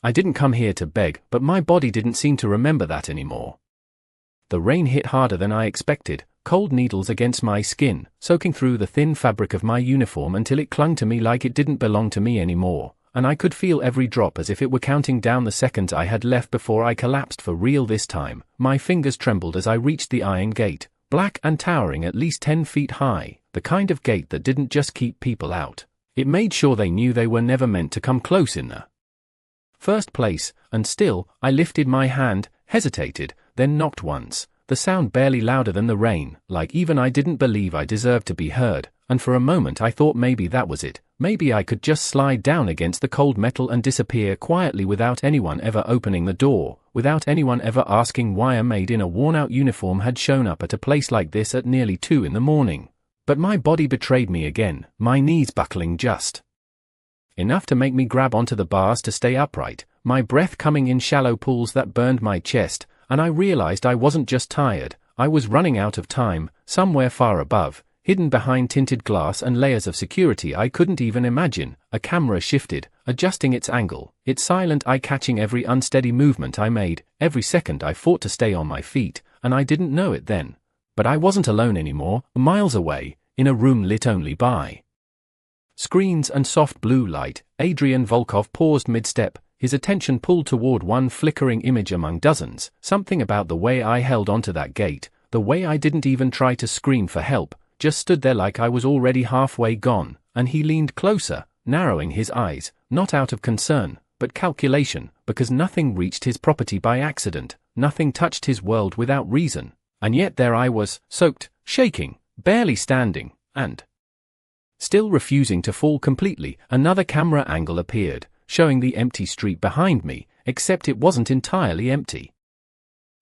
I didn't come here to beg, but my body didn't seem to remember that anymore. The rain hit harder than I expected, cold needles against my skin, soaking through the thin fabric of my uniform until it clung to me like it didn't belong to me anymore, and I could feel every drop as if it were counting down the seconds I had left before I collapsed for real this time. My fingers trembled as I reached the iron gate, black and towering at least 10 feet high, the kind of gate that didn't just keep people out. It made sure they knew they were never meant to come close in the first place, and still, I lifted my hand, hesitated, then knocked once, the sound barely louder than the rain, like even I didn't believe I deserved to be heard, and for a moment I thought maybe that was it, maybe I could just slide down against the cold metal and disappear quietly without anyone ever opening the door, without anyone ever asking why a maid in a worn-out uniform had shown up at a place like this at nearly 2 in the morning. But my body betrayed me again, my knees buckling just enough to make me grab onto the bars to stay upright, my breath coming in shallow pools that burned my chest, and I realized I wasn't just tired, I was running out of time, somewhere far above, hidden behind tinted glass and layers of security I couldn't even imagine. A camera shifted, adjusting its angle, its silent eye catching every unsteady movement I made. Every second I fought to stay on my feet, and I didn't know it then. But I wasn't alone anymore, miles away, in a room lit only by screens and soft blue light. Adrian Volkov paused mid-step, his attention pulled toward one flickering image among dozens. Something about the way I held onto that gate, the way I didn't even try to scream for help, just stood there like I was already halfway gone, and he leaned closer, narrowing his eyes, not out of concern, but calculation, because nothing reached his property by accident, nothing touched his world without reason, and yet there I was, soaked, shaking, barely standing, and still refusing to fall completely. Another camera angle appeared, showing the empty street behind me, except it wasn't entirely empty.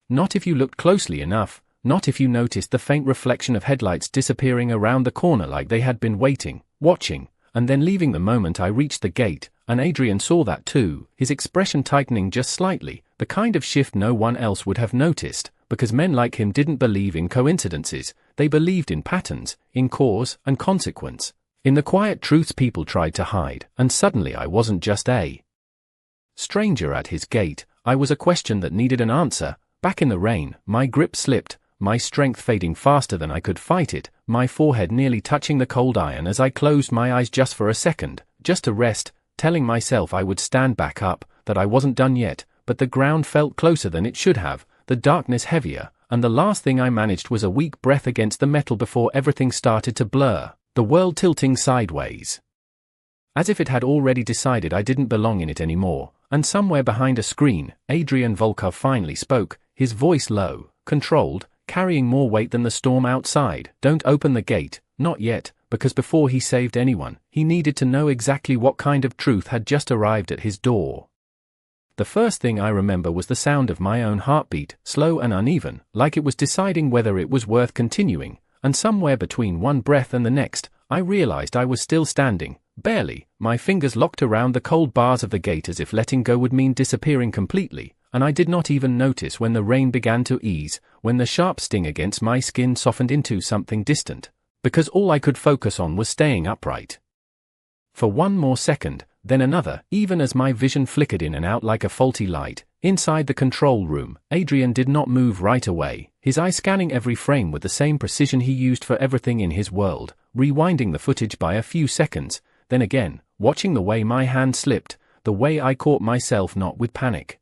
Not if you looked closely enough, not if you noticed the faint reflection of headlights disappearing around the corner like they had been waiting, watching, and then leaving the moment I reached the gate, and Adrian saw that too, his expression tightening just slightly, the kind of shift no one else would have noticed, because men like him didn't believe in coincidences, they believed in patterns, in cause and consequence, in the quiet truths people tried to hide. And suddenly I wasn't just a stranger at his gate, I was a question that needed an answer. Back in the rain, my grip slipped, my strength fading faster than I could fight it, my forehead nearly touching the cold iron as I closed my eyes just for a second, just to rest, telling myself I would stand back up, that I wasn't done yet. But the ground felt closer than it should have, the darkness heavier, and the last thing I managed was a weak breath against the metal before everything started to blur, the world tilting sideways, as if it had already decided I didn't belong in it anymore. And somewhere behind a screen, Adrian Volkov finally spoke, his voice low, controlled, carrying more weight than the storm outside. Don't open the gate, not yet, because before he saved anyone, he needed to know exactly what kind of truth had just arrived at his door. The first thing I remember was the sound of my own heartbeat, slow and uneven, like it was deciding whether it was worth continuing, and somewhere between one breath and the next, I realized I was still standing, barely, my fingers locked around the cold bars of the gate as if letting go would mean disappearing completely, and I did not even notice when the rain began to ease, when the sharp sting against my skin softened into something distant, because all I could focus on was staying upright. For one more second, then another, even as my vision flickered in and out like a faulty light. Inside the control room, Adrian did not move right away, his eye scanning every frame with the same precision he used for everything in his world, rewinding the footage by a few seconds, then again, watching the way my hand slipped, the way I caught myself not with panic,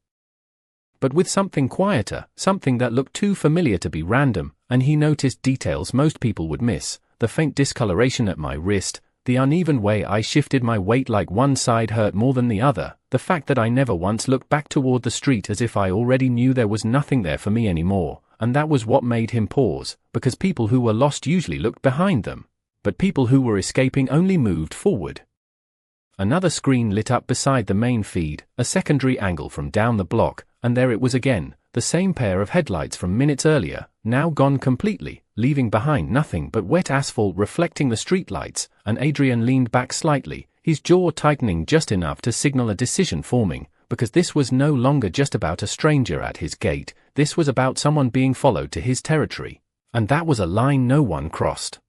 but with something quieter, something that looked too familiar to be random, and he noticed details most people would miss, the faint discoloration at my wrist, the uneven way I shifted my weight like one side hurt more than the other, the fact that I never once looked back toward the street as if I already knew there was nothing there for me anymore, and that was what made him pause, because people who were lost usually looked behind them, but people who were escaping only moved forward. Another screen lit up beside the main feed, a secondary angle from down the block, and there it was again, the same pair of headlights from minutes earlier, now gone completely, leaving behind nothing but wet asphalt reflecting the streetlights, and Adrian leaned back slightly, his jaw tightening just enough to signal a decision forming, because this was no longer just about a stranger at his gate, this was about someone being followed to his territory, and that was a line no one crossed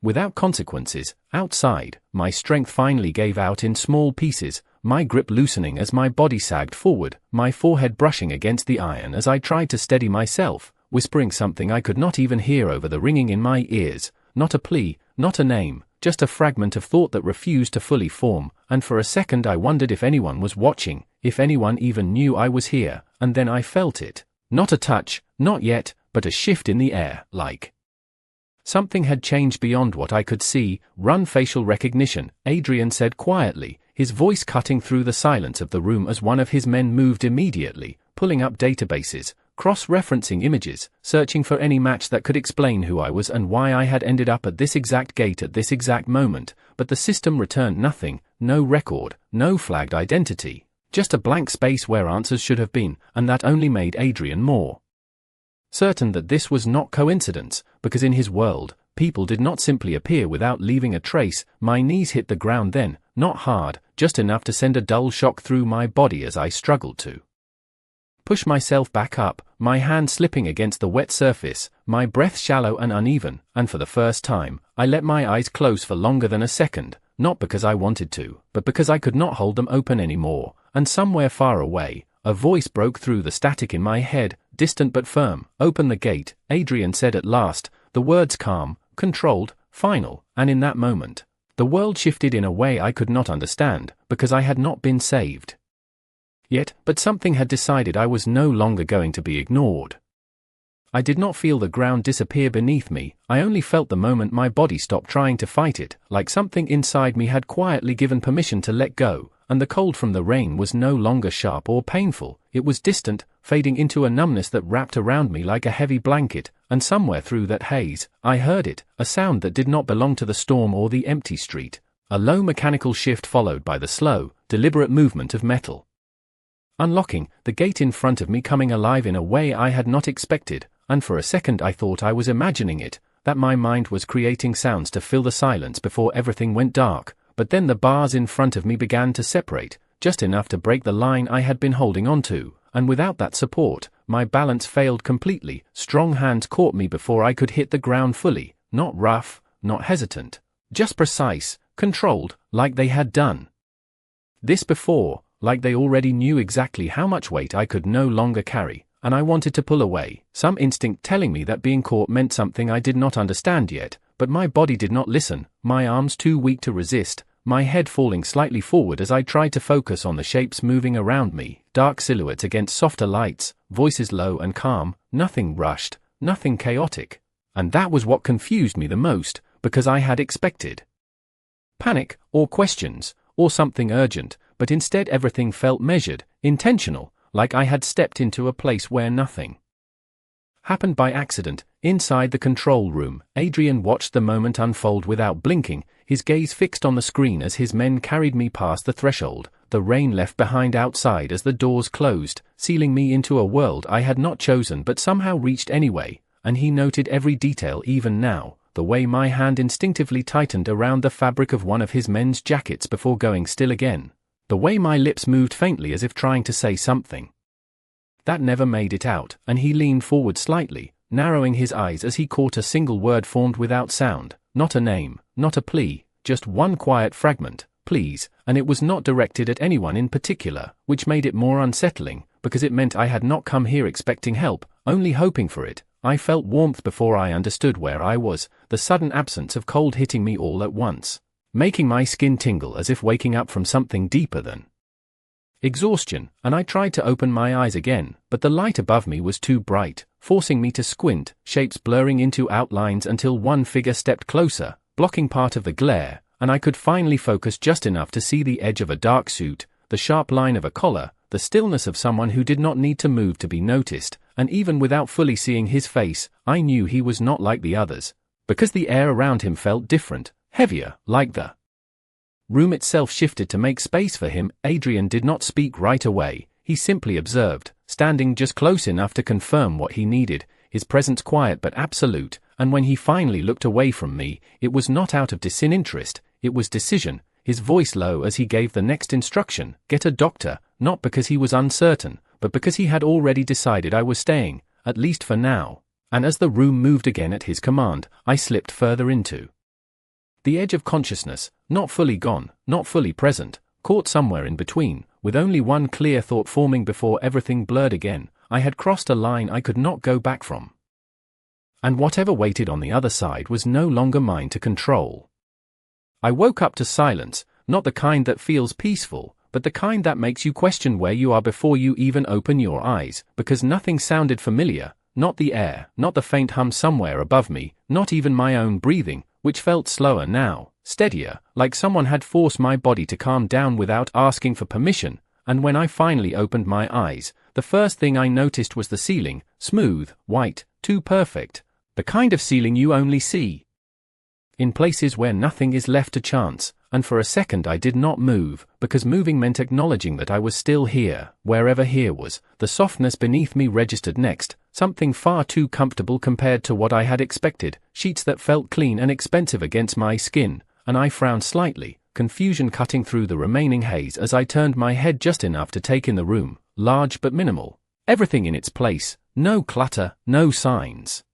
without consequences. Outside, my strength finally gave out in small pieces, my grip loosening as my body sagged forward, my forehead brushing against the iron as I tried to steady myself, whispering something I could not even hear over the ringing in my ears. Not a plea, not a name, just a fragment of thought that refused to fully form, and for a second I wondered if anyone was watching, if anyone even knew I was here, and then I felt it. Not a touch, not yet, but a shift in the air, like something had changed beyond what I could see. "Run facial recognition," Adrian said quietly, his voice cutting through the silence of the room as one of his men moved immediately, pulling up databases, cross-referencing images, searching for any match that could explain who I was and why I had ended up at this exact gate at this exact moment, but the system returned nothing, no record, no flagged identity, just a blank space where answers should have been, and that only made Adrian more certain that this was not coincidence, because in his world, people did not simply appear without leaving a trace. My knees hit the ground then, not hard, just enough to send a dull shock through my body as I struggled to push myself back up, my hand slipping against the wet surface, my breath shallow and uneven, and for the first time, I let my eyes close for longer than a second, not because I wanted to, but because I could not hold them open anymore, and somewhere far away, a voice broke through the static in my head, distant but firm. "Open the gate," Adrian said at last, the words calm, controlled, final, and in that moment, the world shifted in a way I could not understand, because I had not been saved yet, but something had decided I was no longer going to be ignored. I did not feel the ground disappear beneath me, I only felt the moment my body stopped trying to fight it, like something inside me had quietly given permission to let go, and the cold from the rain was no longer sharp or painful, it was distant, fading into a numbness that wrapped around me like a heavy blanket, and somewhere through that haze, I heard it, a sound that did not belong to the storm or the empty street, a low mechanical shift followed by the slow, deliberate movement of metal unlocking, the gate in front of me coming alive in a way I had not expected, and for a second I thought I was imagining it, that my mind was creating sounds to fill the silence before everything went dark, but then the bars in front of me began to separate, just enough to break the line I had been holding onto, and without that support, my balance failed completely. Strong hands caught me before I could hit the ground fully, not rough, not hesitant, just precise, controlled, like they had done this before, like they already knew exactly how much weight I could no longer carry, and I wanted to pull away, some instinct telling me that being caught meant something I did not understand yet, but my body did not listen, my arms too weak to resist, my head falling slightly forward as I tried to focus on the shapes moving around me, dark silhouettes against softer lights, voices low and calm, nothing rushed, nothing chaotic. And that was what confused me the most, because I had expected panic, or questions, or something urgent, but instead everything felt measured, intentional, like I had stepped into a place where nothing happened by accident. Inside the control room, Adrian watched the moment unfold without blinking, his gaze fixed on the screen as his men carried me past the threshold, the rain left behind outside as the doors closed, sealing me into a world I had not chosen but somehow reached anyway, and he noted every detail even now, the way my hand instinctively tightened around the fabric of one of his men's jackets before going still again, the way my lips moved faintly as if trying to say something that never made it out, and he leaned forward slightly, narrowing his eyes as he caught a single word formed without sound, not a name, not a plea, just one quiet fragment, "please," and it was not directed at anyone in particular, which made it more unsettling, because it meant I had not come here expecting help, only hoping for it. I felt warmth before I understood where I was, the sudden absence of cold hitting me all at once, making my skin tingle as if waking up from something deeper than exhaustion, and I tried to open my eyes again, but the light above me was too bright, forcing me to squint, shapes blurring into outlines until one figure stepped closer, blocking part of the glare, and I could finally focus just enough to see the edge of a dark suit, the sharp line of a collar, the stillness of someone who did not need to move to be noticed, and even without fully seeing his face, I knew he was not like the others, because the air around him felt different, heavier, like the room itself shifted to make space for him. Adrian did not speak right away, he simply observed, standing just close enough to confirm what he needed, his presence quiet but absolute, and when he finally looked away from me, it was not out of disinterest, it was decision, his voice low as he gave the next instruction, "Get a doctor," not because he was uncertain, but because he had already decided I was staying, at least for now, and as the room moved again at his command, I slipped further into the edge of consciousness, not fully gone, not fully present, caught somewhere in between, with only one clear thought forming before everything blurred again. I had crossed a line I could not go back from. And whatever waited on the other side was no longer mine to control. I woke up to silence, not the kind that feels peaceful, but the kind that makes you question where you are before you even open your eyes, because nothing sounded familiar, not the air, not the faint hum somewhere above me, not even my own breathing, which felt slower now, steadier, like someone had forced my body to calm down without asking for permission. And when I finally opened my eyes, the first thing I noticed was the ceiling, smooth, white, too perfect, the kind of ceiling you only see in places where nothing is left to chance. And for a second I did not move, because moving meant acknowledging that I was still here, wherever here was. The softness beneath me registered next, something far too comfortable compared to what I had expected, sheets that felt clean and expensive against my skin, and I frowned slightly, confusion cutting through the remaining haze as I turned my head just enough to take in the room, large but minimal. Everything in its place, no clutter, no signs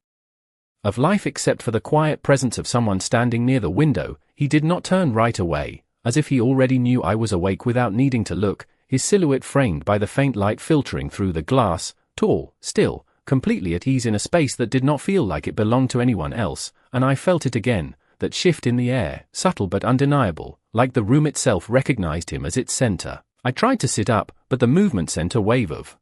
of life except for the quiet presence of someone standing near the window. He did not turn right away, as if he already knew I was awake without needing to look, his silhouette framed by the faint light filtering through the glass, tall, still, completely at ease in a space that did not feel like it belonged to anyone else, and I felt it again, that shift in the air, subtle but undeniable, like the room itself recognized him as its center. I tried to sit up, but the movement sent a wave of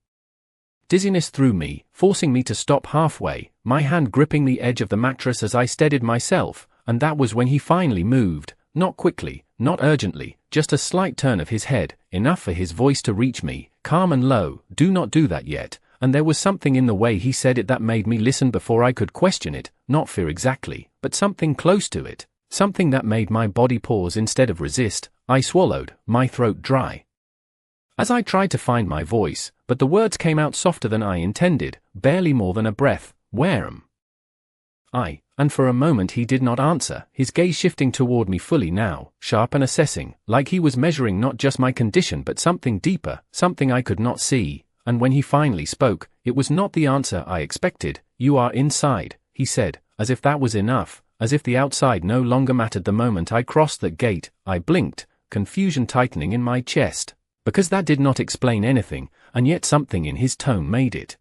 dizziness through me, forcing me to stop halfway, my hand gripping the edge of the mattress as I steadied myself. And that was when he finally moved, not quickly, not urgently, just a slight turn of his head, enough for his voice to reach me, calm and low, "Do not do that yet." And there was something in the way he said it that made me listen before I could question it, not fear exactly, but something close to it, something that made my body pause instead of resist. I swallowed, my throat dry, as I tried to find my voice, but the words came out softer than I intended, barely more than a breath. "Where am I?" And for a moment he did not answer, his gaze shifting toward me fully now, sharp and assessing, like he was measuring not just my condition but something deeper, something I could not see. And when he finally spoke, it was not the answer I expected. "You are inside," he said, as if that was enough, as if the outside no longer mattered. The moment I crossed that gate, I blinked, confusion tightening in my chest, because that did not explain anything, and yet something in his tone made it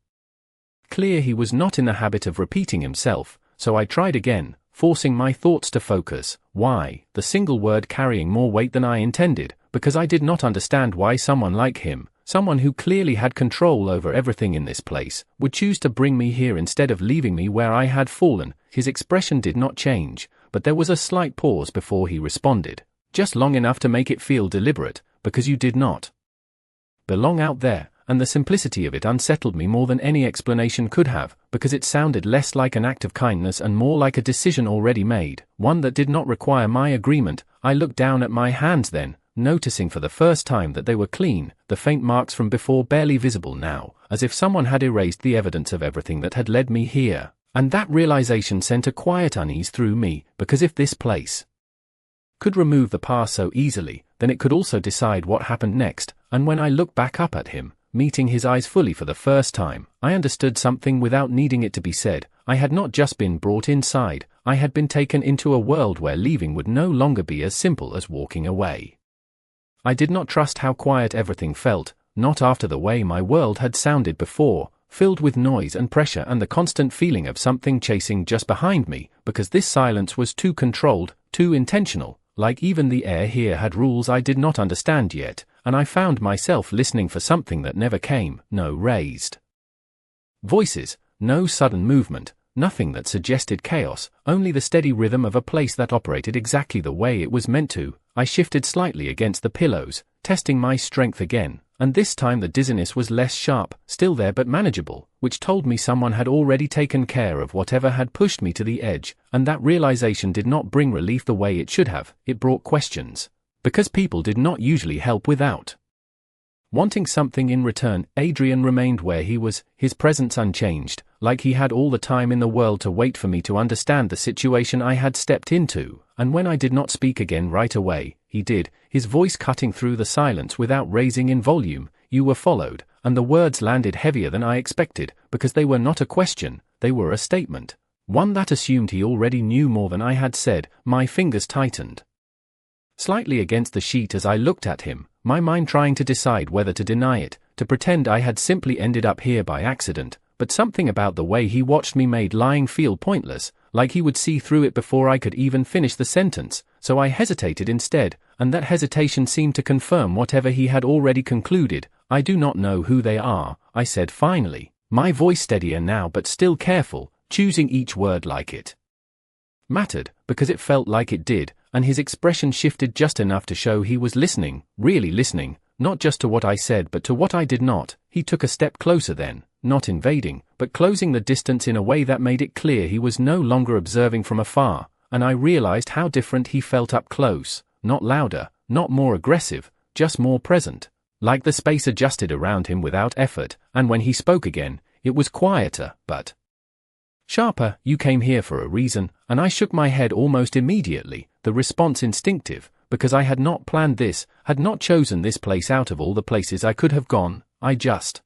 clear he was not in the habit of repeating himself. So I tried again, forcing my thoughts to focus. Why? The single word carrying more weight than I intended, because I did not understand why someone like him, someone who clearly had control over everything in this place, would choose to bring me here instead of leaving me where I had fallen. His expression did not change, but there was a slight pause before he responded, just long enough to make it feel deliberate, "Because you did not belong out there." And the simplicity of it unsettled me more than any explanation could have, because it sounded less like an act of kindness and more like a decision already made, one that did not require my agreement. I looked down at my hands then, noticing for the first time that they were clean, the faint marks from before barely visible now, as if someone had erased the evidence of everything that had led me here. And that realization sent a quiet unease through me, because if this place could remove the past so easily, then it could also decide what happened next. And when I looked back up at him, meeting his eyes fully for the first time, I understood something without needing it to be said. I had not just been brought inside, I had been taken into a world where leaving would no longer be as simple as walking away. I did not trust how quiet everything felt, not after the way my world had sounded before, filled with noise and pressure and the constant feeling of something chasing just behind me, because this silence was too controlled, too intentional, like even the air here had rules I did not understand yet. And I found myself listening for something that never came. No raised voices, no sudden movement, nothing that suggested chaos, only the steady rhythm of a place that operated exactly the way it was meant to. I shifted slightly against the pillows, testing my strength again, and this time the dizziness was less sharp, still there but manageable, which told me someone had already taken care of whatever had pushed me to the edge. And that realization did not bring relief the way it should have, it brought questions. Because people did not usually help without wanting something in return. Adrian remained where he was, his presence unchanged, like he had all the time in the world to wait for me to understand the situation I had stepped into. And when I did not speak again right away, he did, his voice cutting through the silence without raising in volume. "You were followed," and the words landed heavier than I expected, because they were not a question, they were a statement, one that assumed he already knew more than I had said. My fingers tightened slightly against the sheet as I looked at him, my mind trying to decide whether to deny it, to pretend I had simply ended up here by accident, but something about the way he watched me made lying feel pointless, like he would see through it before I could even finish the sentence, so I hesitated instead, and that hesitation seemed to confirm whatever he had already concluded. I do not know who they are, I said finally, my voice steadier now but still careful, choosing each word like it mattered, because it felt like it did, and his expression shifted just enough to show he was listening, really listening, not just to what I said but to what I did not. He took a step closer then, not invading, but closing the distance in a way that made it clear he was no longer observing from afar, and I realized how different he felt up close, not louder, not more aggressive, just more present, like the space adjusted around him without effort, and when he spoke again, it was quieter, but sharper. You came here for a reason, and I shook my head almost immediately, the response instinctive, because I had not planned this, had not chosen this place out of all the places I could have gone. I just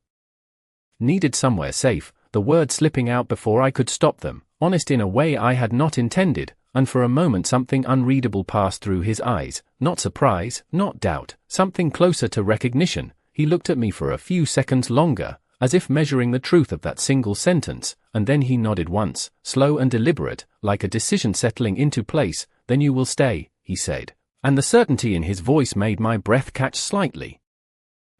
needed somewhere safe, the words slipping out before I could stop them, honest in a way I had not intended, and for a moment something unreadable passed through his eyes, not surprise, not doubt, something closer to recognition. He looked at me for a few seconds longer, as if measuring the truth of that single sentence, and then he nodded once, slow and deliberate, like a decision settling into place. Then you will stay, he said, and the certainty in his voice made my breath catch slightly.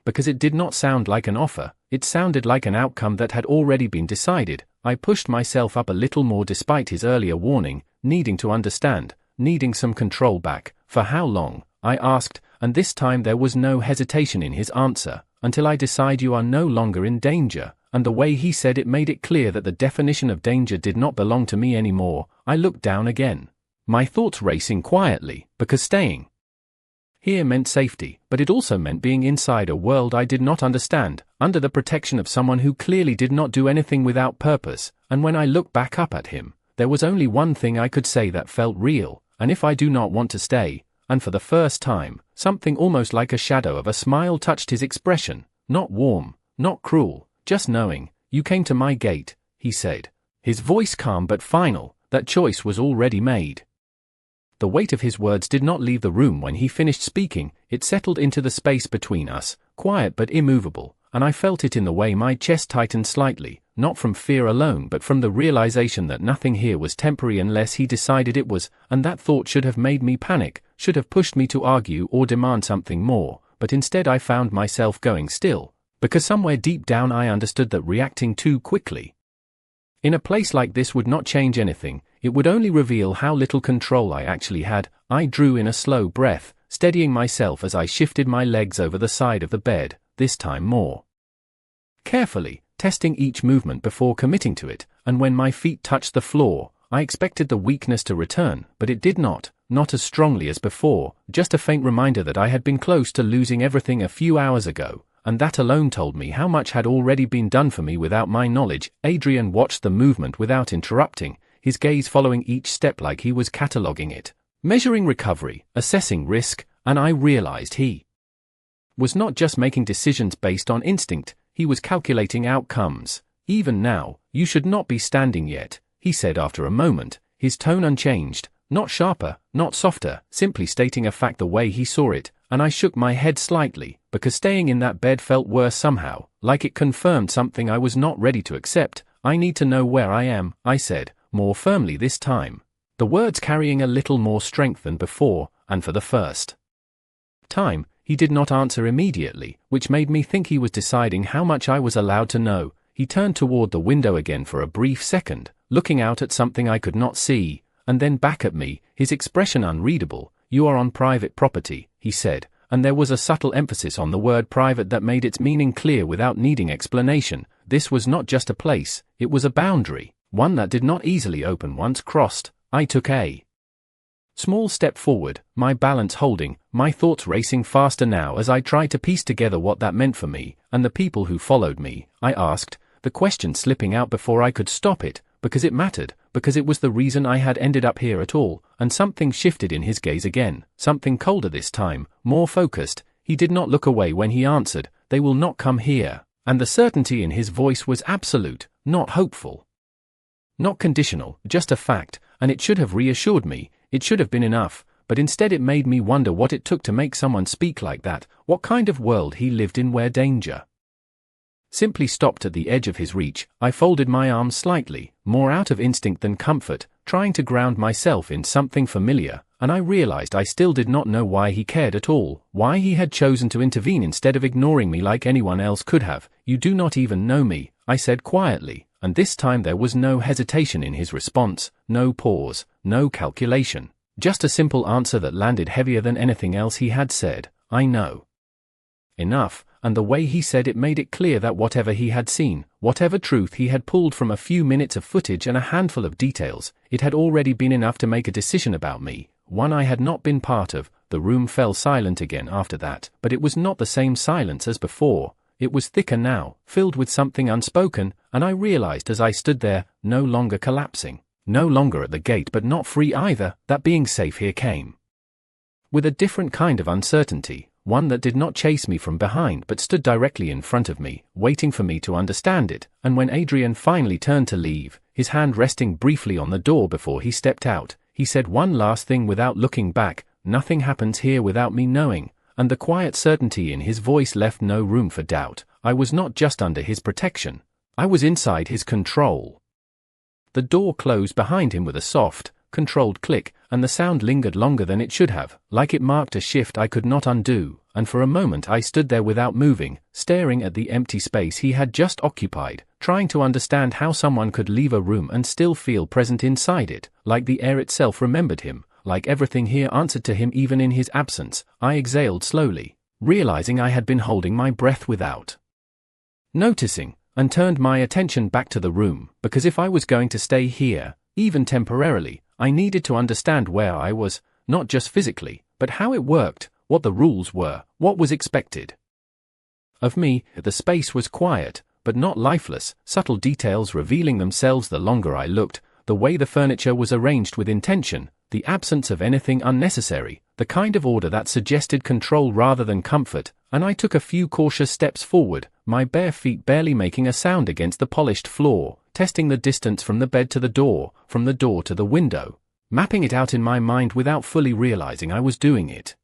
Because it did not sound like an offer, it sounded like an outcome that had already been decided. I pushed myself up a little more despite his earlier warning, needing to understand, needing some control back. For how long? I asked, and this time there was no hesitation in his answer. Until I decide you are no longer in danger, and the way he said it made it clear that the definition of danger did not belong to me anymore. I looked down again, my thoughts racing quietly, because staying here meant safety, but it also meant being inside a world I did not understand, under the protection of someone who clearly did not do anything without purpose. And when I looked back up at him, there was only one thing I could say that felt real, and if I do not want to stay. And for the first time, something almost like a shadow of a smile touched his expression, not warm, not cruel, just knowing. You came to my gate, he said, his voice calm but final. That choice was already made. The weight of his words did not leave the room when he finished speaking. It settled into the space between us, quiet but immovable, and I felt it in the way my chest tightened slightly, not from fear alone but from the realization that nothing here was temporary unless he decided it was, and that thought should have made me panic, should have pushed me to argue or demand something more, but instead I found myself going still, because somewhere deep down I understood that reacting too quickly in a place like this would not change anything. It would only reveal how little control I actually had. I drew in a slow breath, steadying myself as I shifted my legs over the side of the bed, this time more carefully, testing each movement before committing to it, and when my feet touched the floor, I expected the weakness to return, but it did not as strongly as before, just a faint reminder that I had been close to losing everything a few hours ago, and that alone told me how much had already been done for me without my knowledge. Adrian watched the movement without interrupting, his gaze following each step like he was cataloging it, measuring recovery, assessing risk, and I realized he was not just making decisions based on instinct, he was calculating outcomes. Even now, you should not be standing yet, he said after a moment, his tone unchanged, not sharper, not softer, simply stating a fact the way he saw it, and I shook my head slightly, because staying in that bed felt worse somehow, like it confirmed something I was not ready to accept. I need to know where I am, I said, more firmly this time, the words carrying a little more strength than before, and for the first time, he did not answer immediately, which made me think he was deciding how much I was allowed to know. He turned toward the window again for a brief second, looking out at something I could not see, and then back at me, his expression unreadable. You are on private property, he said, and there was a subtle emphasis on the word private that made its meaning clear without needing explanation. This was not just a place, it was a boundary, one that did not easily open once crossed. I took a small step forward, my balance holding, my thoughts racing faster now as I tried to piece together what that meant for me, and the people who followed me. I asked, the question slipping out before I could stop it, because it mattered, because it was the reason I had ended up here at all, and something shifted in his gaze again, something colder this time, more focused. He did not look away when he answered, they will not come here, and the certainty in his voice was absolute, not hopeful, not conditional, just a fact, and it should have reassured me. It should have been enough, but instead it made me wonder what it took to make someone speak like that, what kind of world he lived in where danger simply stopped at the edge of his reach. I folded my arms slightly, more out of instinct than comfort, trying to ground myself in something familiar, and I realized I still did not know why he cared at all, why he had chosen to intervene instead of ignoring me like anyone else could have. "You do not even know me," I said quietly, and this time there was no hesitation in his response, no pause, no calculation, just a simple answer that landed heavier than anything else he had said. "I know enough," and the way he said it made it clear that whatever he had seen, whatever truth he had pulled from a few minutes of footage and a handful of details, it had already been enough to make a decision about me, one I had not been part of. The room fell silent again after that, but it was not the same silence as before. It was thicker now, filled with something unspoken, and I realized as I stood there, no longer collapsing, no longer at the gate but not free either, that being safe here came with a different kind of uncertainty, one that did not chase me from behind but stood directly in front of me, waiting for me to understand it. And when Adrian finally turned to leave, his hand resting briefly on the door before he stepped out, he said one last thing without looking back: "Nothing happens here without me knowing," and the quiet certainty in his voice left no room for doubt. I was not just under his protection, I was inside his control. The door closed behind him with a soft, controlled click, and the sound lingered longer than it should have, like it marked a shift I could not undo, and for a moment I stood there without moving, staring at the empty space he had just occupied, trying to understand how someone could leave a room and still feel present inside it, like the air itself remembered him, like everything here answered to him even in his absence. I exhaled slowly, realizing I had been holding my breath without noticing, and turned my attention back to the room, because if I was going to stay here, even temporarily, I needed to understand where I was, not just physically, but how it worked, what the rules were, what was expected of me. The space was quiet, but not lifeless, subtle details revealing themselves the longer I looked, the way the furniture was arranged with intention, the absence of anything unnecessary, the kind of order that suggested control rather than comfort, and I took a few cautious steps forward, my bare feet barely making a sound against the polished floor, testing the distance from the bed to the door, from the door to the window, mapping it out in my mind without fully realizing I was doing it.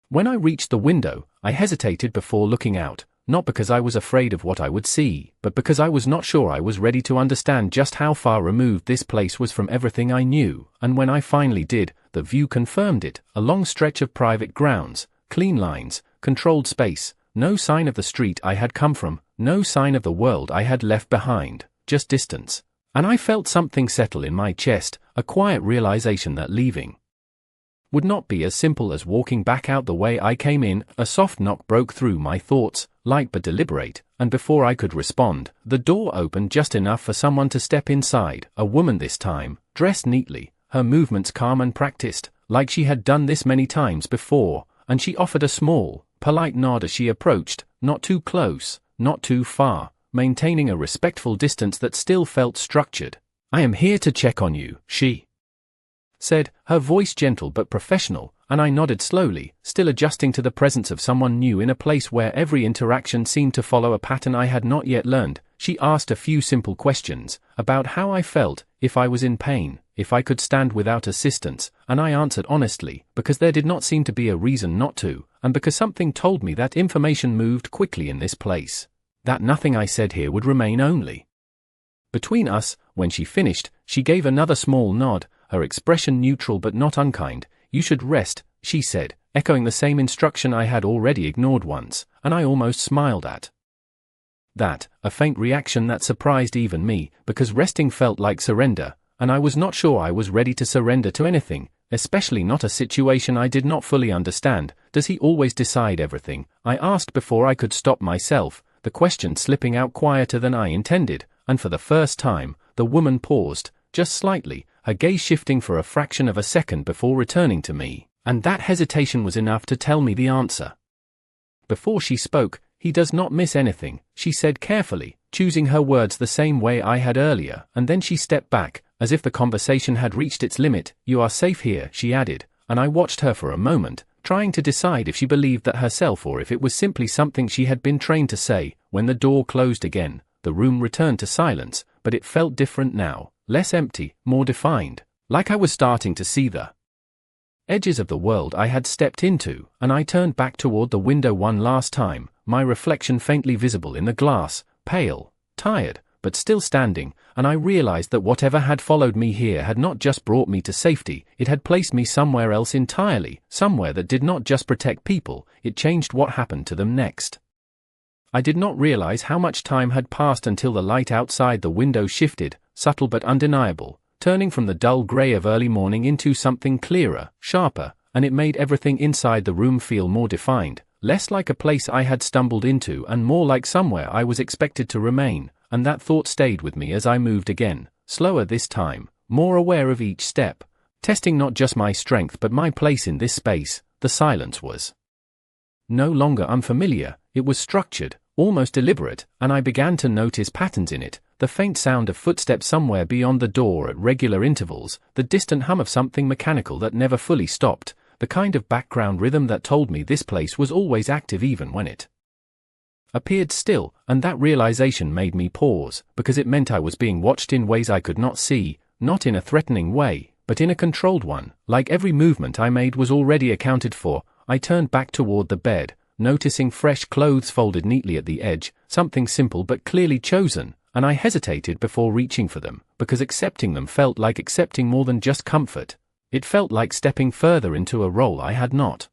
When I reached the window, I hesitated before looking out, not because I was afraid of what I would see, but because I was not sure I was ready to understand just how far removed this place was from everything I knew, and when I finally did, the view confirmed it: a long stretch of private grounds, clean lines, controlled space, no sign of the street I had come from, no sign of the world I had left behind, just distance. And I felt something settle in my chest, a quiet realization that leaving would not be as simple as walking back out the way I came in. A soft knock broke through my thoughts, light but deliberate, and before I could respond, the door opened just enough for someone to step inside, a woman this time, dressed neatly, her movements calm and practiced, like she had done this many times before, and she offered a small, polite nod as she approached, not too close, not too far, maintaining a respectful distance that still felt structured. "I am here to check on you," she said, her voice gentle but professional, and I nodded slowly, still adjusting to the presence of someone new in a place where every interaction seemed to follow a pattern I had not yet learned. She asked a few simple questions, about how I felt, if I was in pain, if I could stand without assistance, and I answered honestly, because there did not seem to be a reason not to, and because something told me that information moved quickly in this place, that nothing I said here would remain only between us. When she finished, she gave another small nod, her expression neutral but not unkind. "You should rest," she said, echoing the same instruction I had already ignored once, and I almost smiled at that, a faint reaction that surprised even me, because resting felt like surrender, and I was not sure I was ready to surrender to anything, especially not a situation I did not fully understand. "Does he always decide everything?" I asked before I could stop myself, the question slipping out quieter than I intended, and for the first time, the woman paused, just slightly, her gaze shifting for a fraction of a second before returning to me, and that hesitation was enough to tell me the answer. Before she spoke, "He does not miss anything," she said carefully, choosing her words the same way I had earlier, and then she stepped back, as if the conversation had reached its limit. "You are safe here," she added, and I watched her for a moment, trying to decide if she believed that herself or if it was simply something she had been trained to say. When the door closed again, the room returned to silence, but it felt different now, less empty, more defined, like I was starting to see the edges of the world I had stepped into, and I turned back toward the window one last time, my reflection faintly visible in the glass, pale, tired, but still standing, and I realized that whatever had followed me here had not just brought me to safety, it had placed me somewhere else entirely, somewhere that did not just protect people, it changed what happened to them next. I did not realize how much time had passed until the light outside the window shifted, subtle but undeniable, turning from the dull gray of early morning into something clearer, sharper, and it made everything inside the room feel more defined, less like a place I had stumbled into and more like somewhere I was expected to remain, and that thought stayed with me as I moved again, slower this time, more aware of each step, testing not just my strength but my place in this space. The silence was no longer unfamiliar, it was structured, almost deliberate, and I began to notice patterns in it, the faint sound of footsteps somewhere beyond the door at regular intervals, the distant hum of something mechanical that never fully stopped, the kind of background rhythm that told me this place was always active even when it appeared still, and that realization made me pause, because it meant I was being watched in ways I could not see, not in a threatening way, but in a controlled one, like every movement I made was already accounted for. I turned back toward the bed, noticing fresh clothes folded neatly at the edge, something simple but clearly chosen, and I hesitated before reaching for them, because accepting them felt like accepting more than just comfort. It felt like stepping further into a role I had not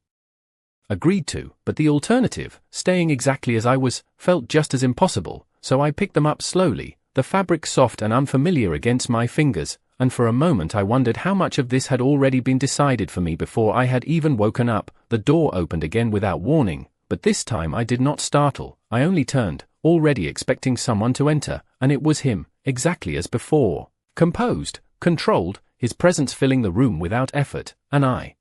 agreed to, but the alternative, staying exactly as I was, felt just as impossible, so I picked them up slowly, the fabric soft and unfamiliar against my fingers, and for a moment I wondered how much of this had already been decided for me before I had even woken up. The door opened again without warning, but this time I did not startle, I only turned, already expecting someone to enter, and it was him, exactly as before, composed, controlled, his presence filling the room without effort, and I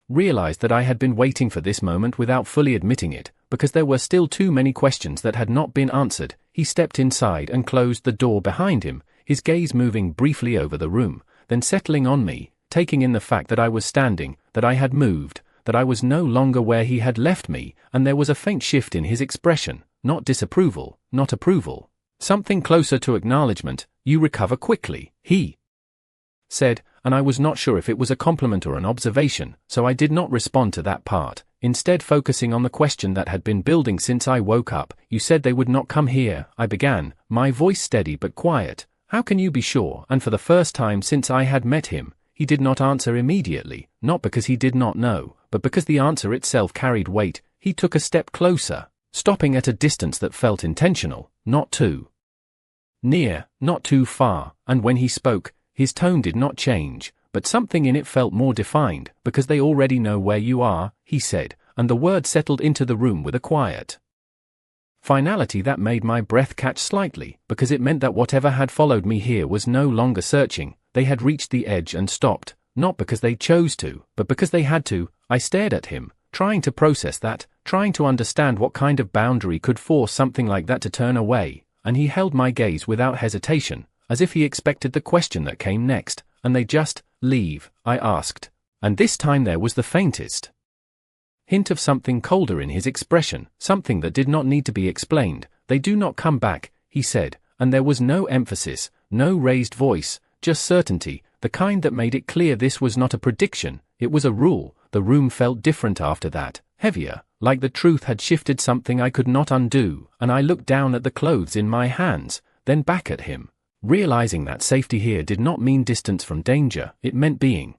realized that I had been waiting for this moment without fully admitting it, because there were still too many questions that had not been answered. He stepped inside and closed the door behind him, his gaze moving briefly over the room, then settling on me, taking in the fact that I was standing, that I had moved, that I was no longer where he had left me, and there was a faint shift in his expression, not disapproval, not approval, something closer to acknowledgement. "You recover quickly," he said, and I was not sure if it was a compliment or an observation, so I did not respond to that part, instead focusing on the question that had been building since I woke up. "You said they would not come here," I began, my voice steady but quiet. "How can you be sure?" And for the first time since I had met him, he did not answer immediately, not because he did not know, but because the answer itself carried weight. He took a step closer, stopping at a distance that felt intentional, not too near, not too far, and when he spoke, his tone did not change, but something in it felt more defined. "Because they already know where you are," he said, and the word settled into the room with a quiet finality that made my breath catch slightly, because it meant that whatever had followed me here was no longer searching. They had reached the edge and stopped, not because they chose to, but because they had to. I stared at him, trying to process that, trying to understand what kind of boundary could force something like that to turn away, and he held my gaze without hesitation, as if he expected the question that came next. "And they just leave?" I asked, and this time there was the faintest hint of something colder in his expression, something that did not need to be explained. "They do not come back," he said, and there was no emphasis, no raised voice, just certainty, the kind that made it clear this was not a prediction, it was a rule. The room felt different after that, heavier, like the truth had shifted something I could not undo, and I looked down at the clothes in my hands, then back at him, realizing that safety here did not mean distance from danger, it meant being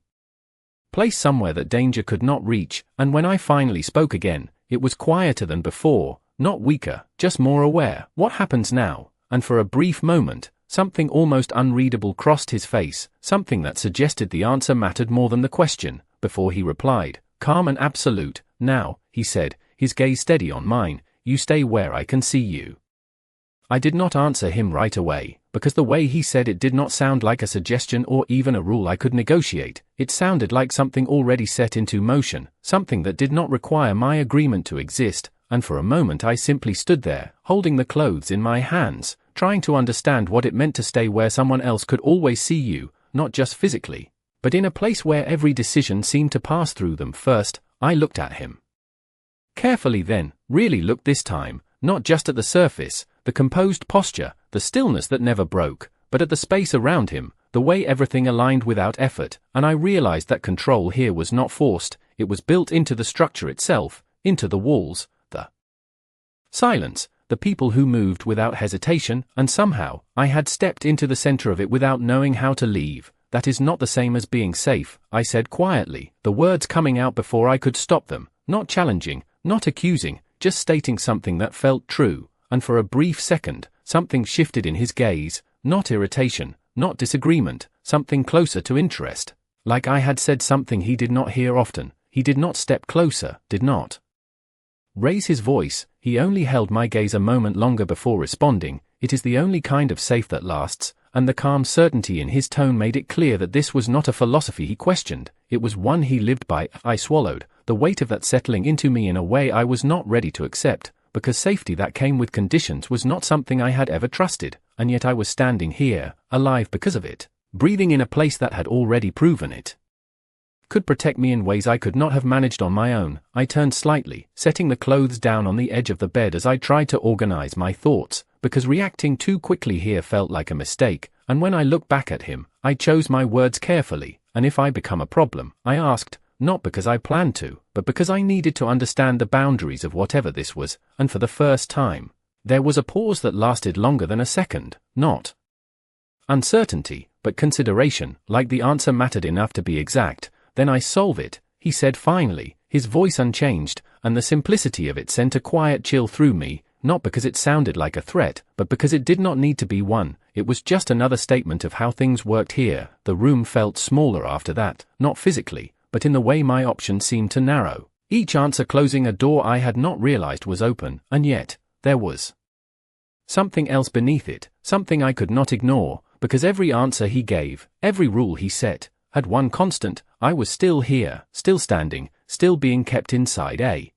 placed somewhere that danger could not reach. And when I finally spoke again, it was quieter than before, not weaker, just more aware. "What happens now?" And for a brief moment, something almost unreadable crossed his face, something that suggested the answer mattered more than the question, before he replied, calm and absolute. "Now," he said, his gaze steady on mine, "you stay where I can see you." I did not answer him right away, because the way he said it did not sound like a suggestion or even a rule I could negotiate. It sounded like something already set into motion, something that did not require my agreement to exist, and for a moment I simply stood there, holding the clothes in my hands, trying to understand what it meant to stay where someone else could always see you, not just physically, but in a place where every decision seemed to pass through them. First, I looked at him carefully, then, really looked this time, not just at the surface, the composed posture, the stillness that never broke, but at the space around him, the way everything aligned without effort, and I realized that control here was not forced, it was built into the structure itself, into the walls, the silence, the people who moved without hesitation, and somehow, I had stepped into the center of it without knowing how to leave. That is not the same as being safe, I said quietly, the words coming out before I could stop them, not challenging, not accusing, just stating something that felt true, and for a brief second, something shifted in his gaze, not irritation, not disagreement, something closer to interest. Like I had said something he did not hear often, he did not step closer, did not raise his voice, he only held my gaze a moment longer before responding. It is the only kind of safe that lasts, and the calm certainty in his tone made it clear that this was not a philosophy he questioned, it was one he lived by. I swallowed, the weight of that settling into me in a way I was not ready to accept, because safety that came with conditions was not something I had ever trusted, and yet I was standing here, alive because of it, breathing in a place that had already proven it could protect me in ways I could not have managed on my own. I turned slightly, setting the clothes down on the edge of the bed as I tried to organize my thoughts, because reacting too quickly here felt like a mistake, and when I looked back at him, I chose my words carefully, and if I become a problem, I asked, not because I planned to, but because I needed to understand the boundaries of whatever this was, and for the first time, there was a pause that lasted longer than a second, not uncertainty, but consideration, like the answer mattered enough to be exact. Then I solve it, he said finally, his voice unchanged, and the simplicity of it sent a quiet chill through me, not because it sounded like a threat, but because it did not need to be one. It was just another statement of how things worked here. The room felt smaller after that, not physically, but in the way my options seemed to narrow. Each answer closing a door I had not realized was open, and yet, there was something else beneath it, something I could not ignore, because every answer he gave, every rule he set, had one constant: I was still here, still standing, still being kept inside a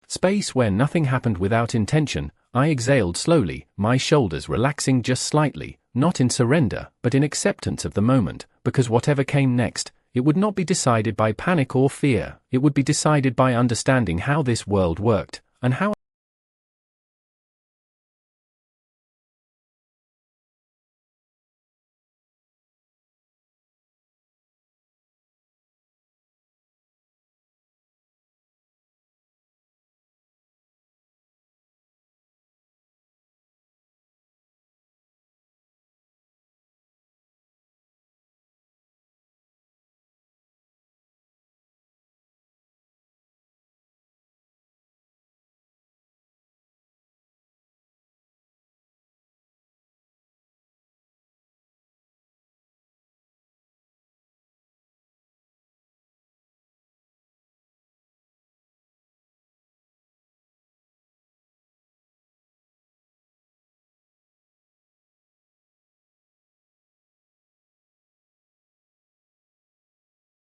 space where nothing happened without intention. I exhaled slowly, my shoulders relaxing just slightly, not in surrender, but in acceptance of the moment, because whatever came next, it would not be decided by panic or fear, it would be decided by understanding how this world worked, and how